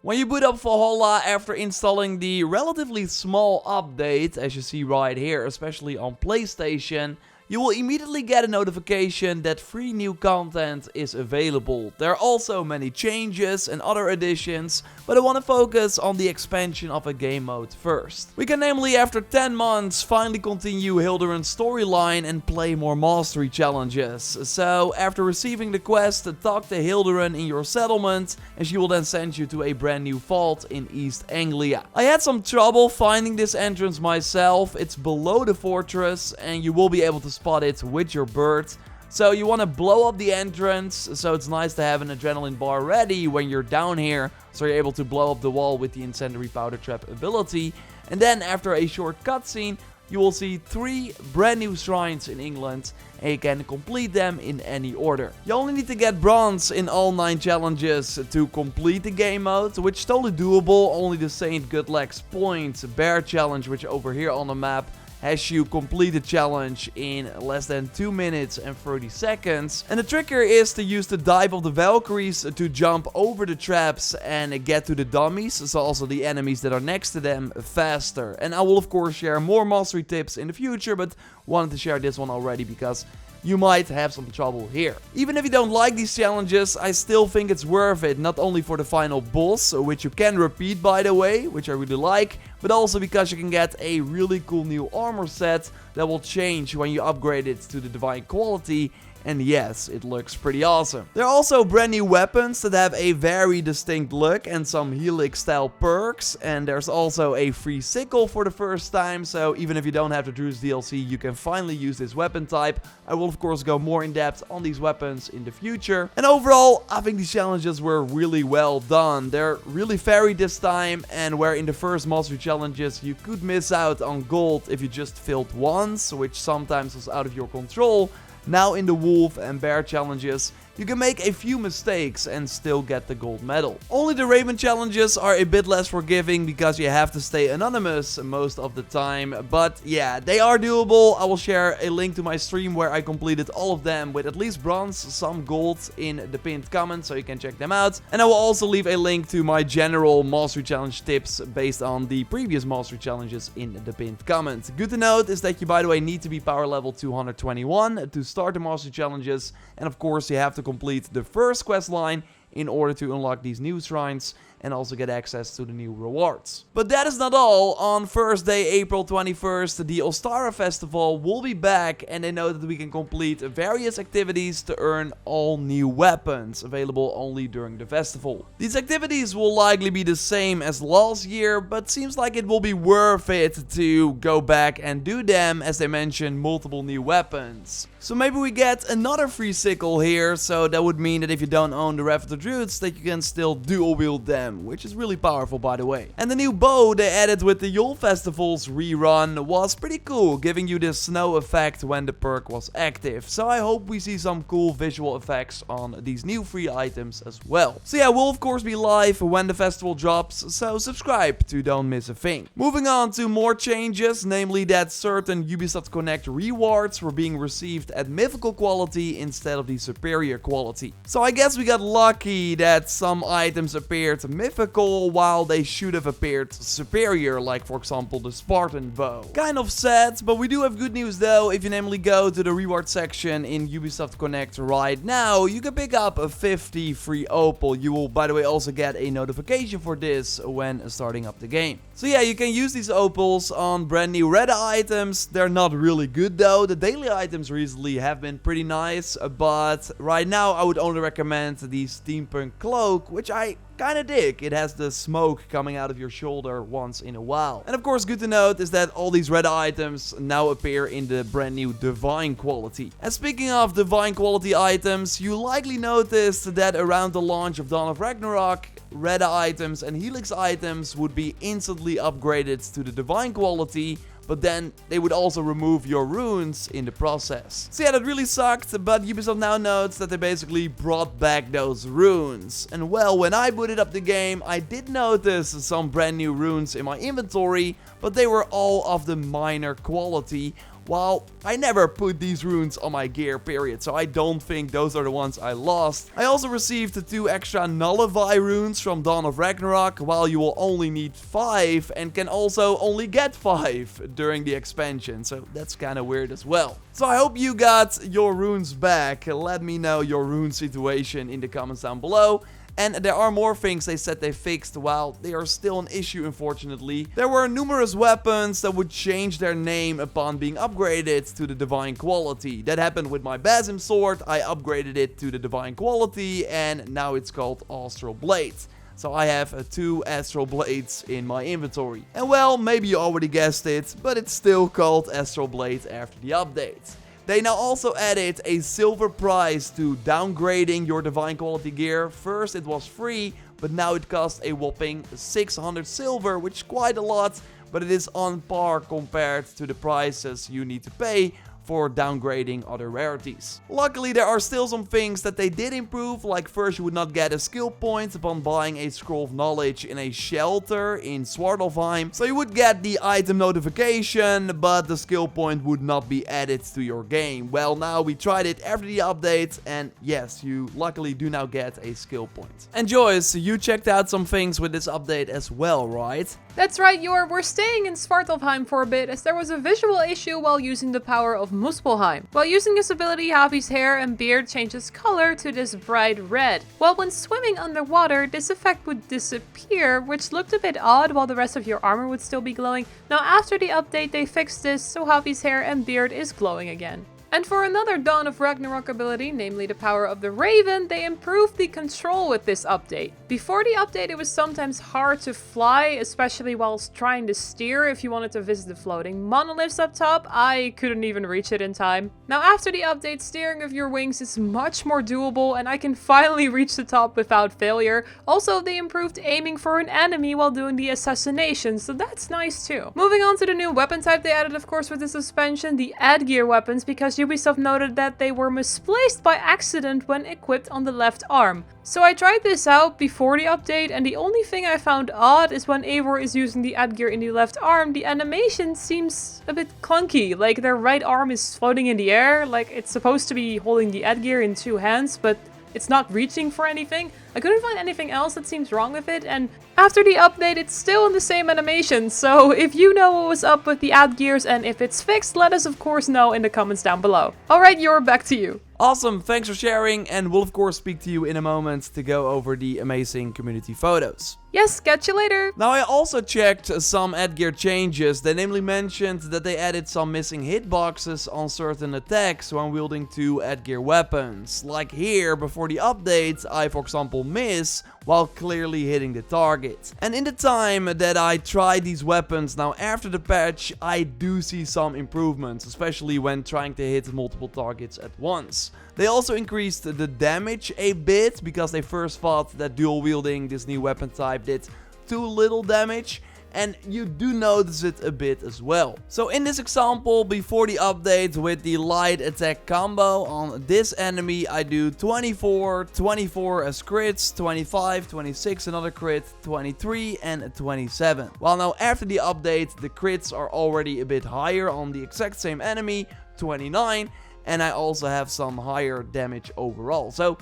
When you boot up Valhalla after installing the relatively small update, as you see right here, especially on PlayStation, you will immediately get a notification that free new content is available. There are also many changes and other additions, but I want to focus on the expansion of a game mode first. We can namely, after 10 months, finally continue Hilduran's storyline and play more mastery challenges. So, after receiving the quest, talk to Hilduran in your settlement, and she will then send you to a brand new vault in East Anglia. I had some trouble finding this entrance myself. It's below the fortress, and you will be able to spot it with your bird. So you want to blow up the entrance, so it's nice to have an adrenaline bar ready when you're down here, so you're able to blow up the wall with the incendiary powder trap ability. And then after a short cutscene, you will see 3 brand new shrines in England, and you can complete them in any order. You only need to get bronze in all 9 challenges to complete the game mode, which is totally doable. Only the Saint Goodlegs Point Bear challenge, which over here on the map has you complete the challenge in less than 2 minutes and 30 seconds. And the trick here is to use the dive of the Valkyries to jump over the traps and get to the dummies, so also the enemies that are next to them, faster. And I will of course share more mastery tips in the future, but wanted to share this one already because you might have some trouble here. Even if you don't like these challenges, I still think it's worth it, not only for the final boss, which you can repeat by the way, which I really like, but also because you can get a really cool new armor set that will change when you upgrade it to the Devine quality. And yes, it looks pretty awesome. There are also brand new weapons that have a very distinct look and some Helix style perks. And there's also a free sickle for the first time. So even if you don't have the Druze DLC, you can finally use this weapon type. I will of course go more in depth on these weapons in the future. And overall, I think these challenges were really well done. They're really varied this time. And where in the first mastery challenges you could miss out on gold if you just failed once, which sometimes was out of your control, now in the Wolf and Bear challenges, you can make a few mistakes and still get the gold medal. Only the Raven challenges are a bit less forgiving because you have to stay anonymous most of the time. But yeah, they are doable. I will share a link to my stream where I completed all of them with at least bronze, some gold in the pinned comment, so you can check them out. And I will also leave a link to my general mastery challenge tips based on the previous mastery challenges in the pinned comment. Good to note is that you, by the way, need to be power level 221 to start the mastery challenges. And of course, you have to complete the first quest line in order to unlock these new shrines and also get access to the new rewards. But that is not all. On Thursday, April 21st, the Ostara Festival will be back, and they know that we can complete various activities to earn all new weapons, available only during the festival. These activities will likely be the same as last year, but seems like it will be worth it to go back and do them, as they mention multiple new weapons. So maybe we get another free sickle here, so that would mean that if you don't own the Raptor Druids, that you can still dual wield them, which is really powerful by the way. And the new bow they added with the Yule Festival's rerun was pretty cool, giving you this snow effect when the perk was active. So I hope we see some cool visual effects on these new free items as well. So yeah, we'll of course be live when the festival drops, so subscribe to don't miss a thing. Moving on to more changes, namely that certain Ubisoft Connect rewards were being received at mythical quality instead of the superior quality. So I guess we got lucky that some items appeared mythical while they should have appeared superior, like for example the Spartan bow. Kind of sad, but we do have good news though. If you namely go to the reward section in Ubisoft Connect right now, you can pick up a 50 free Opal. You will, by the way, also get a notification for this when starting up the game. So yeah, you can use these Opals on brand new red items. They're not really good though. The daily items recently have been pretty nice, but right now I would only recommend the steampunk cloak, which I kinda dig. It has the smoke coming out of your shoulder once in a while. And of course, good to note is that all these red items now appear in the brand new Devine quality. And speaking of Devine quality items, you likely noticed that around the launch of Dawn of Ragnarok, red items and Helix items would be instantly upgraded to the Devine quality, but then they would also remove your runes in the process. So yeah, that really sucked, but Ubisoft now notes that they basically brought back those runes. And well, when I booted up the game, I did notice some brand new runes in my inventory, but they were all of the minor quality, Well, I never put these runes on my gear, period, so I don't think those are the ones I lost. I also received 2 extra Nullify runes from Dawn of Ragnarok, while you will only need 5 and can also only get 5 during the expansion, so that's kind of weird as well. So I hope you got your runes back. Let me know your rune situation in the comments down below. And there are more things they said they fixed, while they are still an issue, unfortunately. There were numerous weapons that would change their name upon being upgraded to the Divine quality. That happened with my Basim sword. I upgraded it to the Divine quality, and now it's called Astral Blade. So I have 2 Astral Blades in my inventory. And well, maybe you already guessed it, but it's still called Astral Blade after the update. They now also added a silver price to downgrading your Divine quality gear. First it was free, but now it costs a whopping 600 silver, which is quite a lot, but it is on par compared to the prices you need to pay for downgrading other rarities. Luckily, there are still some things that they did improve, like first you would not get a skill point upon buying a Scroll of Knowledge in a shelter in Svartalfheim, so you would get the item notification, but the skill point would not be added to your game. Well, now we tried it after the update, and yes, you luckily do now get a skill point. And Joyce, you checked out some things with this update as well, right? That's right, we're staying in Svartalfheim for a bit, as there was a visual issue while using the power of Muspelheim. While using his ability, Javi's hair and beard changes color to this bright red. While when swimming underwater, this effect would disappear, which looked a bit odd while the rest of your armor would still be glowing. Now after the update they fixed this, so Javi's hair and beard is glowing again. And for another Dawn of Ragnarok ability, namely the power of the Raven, they improved the control with this update. Before the update it was sometimes hard to fly, especially whilst trying to steer if you wanted to visit the floating monoliths up top. I couldn't even reach it in time. Now after the update, steering of your wings is much more doable and I can finally reach the top without failure. Also, they improved aiming for an enemy while doing the assassination, so that's nice too. Moving on to the new weapon type they added, of course, with the suspension, the Atgeir weapons, because Ubisoft noted that they were misplaced by accident when equipped on the left arm. So I tried this out before the update, and the only thing I found odd is when Eivor is using the Atgeir in the left arm, the animation seems a bit clunky. Like their right arm is floating in the air, like it's supposed to be holding the Atgeir in 2 hands, but it's not reaching for anything. I couldn't find anything else that seems wrong with it, and after the update it's still in the same animation, so if you know what was up with the Atgeirs and if it's fixed, let us of course know in the comments down below. Alright, Jor, back to you. Awesome, thanks for sharing, and we'll of course speak to you in a moment to go over the amazing community photos. Yes, catch you later. Now I also checked some Atgeir changes. They namely mentioned that they added some missing hitboxes on certain attacks when wielding 2 Atgeir weapons. Like here, before the update, I for example miss while clearly hitting the target. And in the time that I tried these weapons now after the patch, I do see some improvements, especially when trying to hit multiple targets at once. They also increased the damage a bit, because they first thought that dual wielding this new weapon type did too little damage, and you do notice it a bit as well. So in this example, before the update with the light attack combo on this enemy, I do 24, 24 as crits, 25, 26 another crit, 23 and 27. While now after the update, the crits are already a bit higher on the exact same enemy, 29, and I also have some higher damage overall. So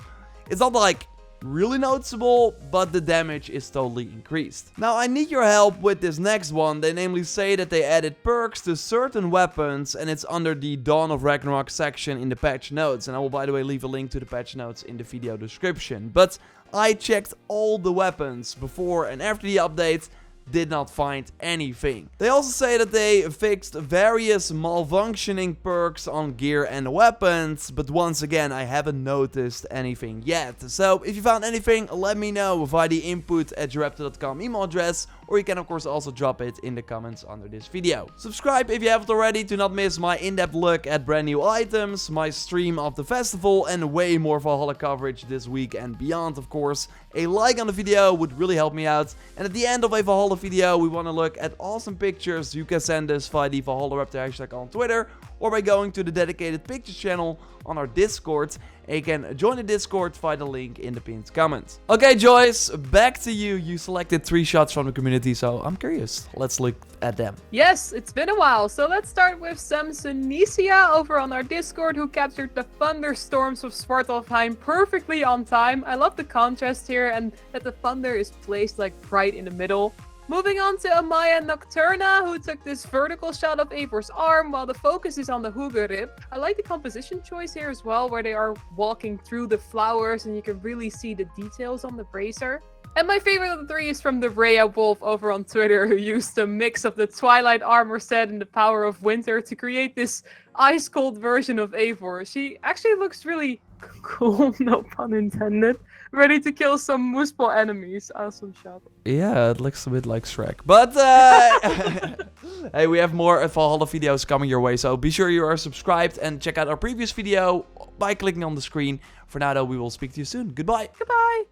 it's not like really noticeable, but the damage is totally increased. Now I need your help with this next one. They namely say that they added perks to certain weapons, and it's under the Dawn of Ragnarok section in the patch notes, and I will by the way leave a link to the patch notes in the video description. But I checked all the weapons before and after the update, did not find anything. They also say that they fixed various malfunctioning perks on gear and weapons, but once again I haven't noticed anything yet. So if you found anything, let me know via the input@joraptor.com email address, or you can of course also drop it in the comments under this video. Subscribe if you haven't already to not miss my in-depth look at brand new items, my stream of the festival, and way more Valhalla coverage this week and beyond of course. A like on the video would really help me out, and at the end of a Valhalla video we want to look at awesome pictures. You can send us via the Valhalla Raptor hashtag on Twitter, or by going to the dedicated pictures channel on our Discord. And you can join the Discord via the link in the pinned comment. Okay, Joyce, back to you. You selected 3 shots from the community, so I'm curious. Let's look at them. Yes, it's been a while, so let's start with some Sunisia over on our Discord, who captured the thunderstorms of Svartalfheim perfectly on time. I love the contrast here and that the thunder is placed like right in the middle. Moving on to Amaya Nocturna, who took this vertical shot of Eivor's arm while the focus is on the Hooge rib. I like the composition choice here as well, where they are walking through the flowers and you can really see the details on the bracer. And my favorite of the 3 is from the Rhea Wolf over on Twitter, who used a mix of the Twilight armor set and the power of winter to create this ice-cold version of Eivor. She actually looks really cool, no pun intended. Ready to kill some Muspel enemies. Awesome shot. Yeah, it looks a bit like Shrek. But, hey, we have more Valhalla videos coming your way. So be sure you are subscribed and check out our previous video by clicking on the screen. For now, though, we will speak to you soon. Goodbye. Goodbye.